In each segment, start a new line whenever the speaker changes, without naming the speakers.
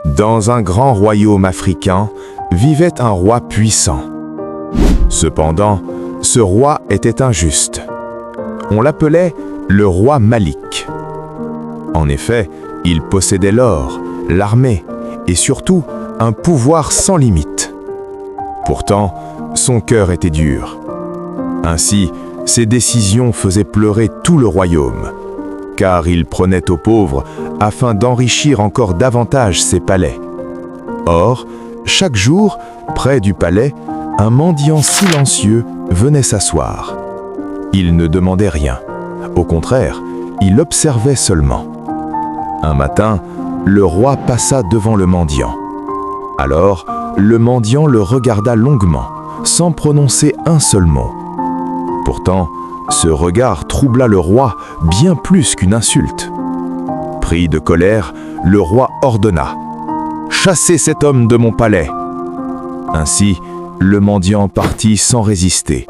Dans un grand royaume africain, vivait un roi puissant. Cependant, ce roi était injuste. On l'appelait le roi Malik. En effet, il possédait l'or, l'armée et surtout un pouvoir sans limite. Pourtant, son cœur était dur. Ainsi, ses décisions faisaient pleurer tout le royaume, car il prenait aux pauvres afin d'enrichir encore davantage ses palais. Or, chaque jour, près du palais, un mendiant silencieux venait s'asseoir. Il ne demandait rien. Au contraire, il observait seulement. Un matin, le roi passa devant le mendiant. Alors, le mendiant le regarda longuement, sans prononcer un seul mot. Pourtant, ce regard troubla le roi bien plus qu'une insulte. Pris de colère, le roi ordonna « Chassez cet homme de mon palais !» Ainsi, le mendiant partit sans résister,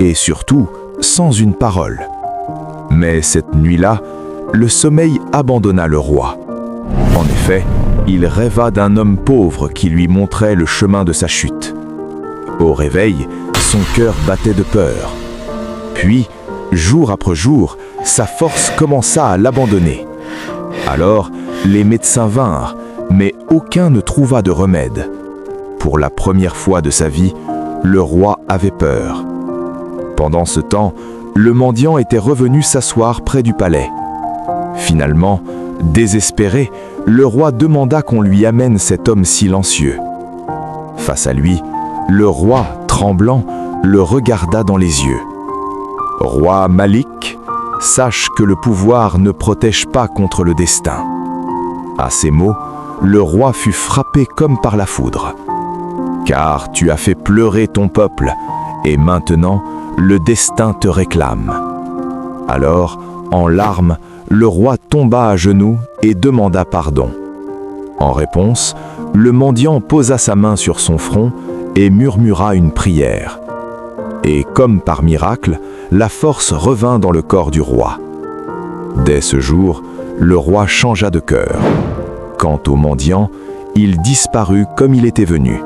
et surtout sans une parole. Mais cette nuit-là, le sommeil abandonna le roi. En effet, il rêva d'un homme pauvre qui lui montrait le chemin de sa chute. Au réveil, son cœur battait de peur. Puis, jour après jour, sa force commença à l'abandonner. Alors, les médecins vinrent, mais aucun ne trouva de remède. Pour la première fois de sa vie, le roi avait peur. Pendant ce temps, le mendiant était revenu s'asseoir près du palais. Finalement, désespéré, le roi demanda qu'on lui amène cet homme silencieux. Face à lui, le roi, tremblant, le regarda dans les yeux. « Roi Malik, sache que le pouvoir ne protège pas contre le destin. » À ces mots, le roi fut frappé comme par la foudre. « Car tu as fait pleurer ton peuple, et maintenant, le destin te réclame. » Alors, en larmes, le roi tomba à genoux et demanda pardon. En réponse, le mendiant posa sa main sur son front et murmura une prière. Et comme par miracle, la force revint dans le corps du roi. Dès ce jour, le roi changea de cœur. Quant au mendiant, il disparut comme il était venu.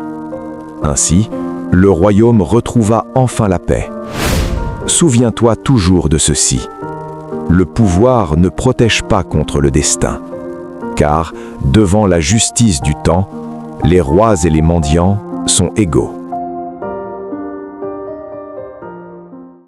Ainsi, le royaume retrouva enfin la paix. Souviens-toi toujours de ceci. Le pouvoir ne protège pas contre le destin, car, devant la justice du temps, les rois et les mendiants sont égaux.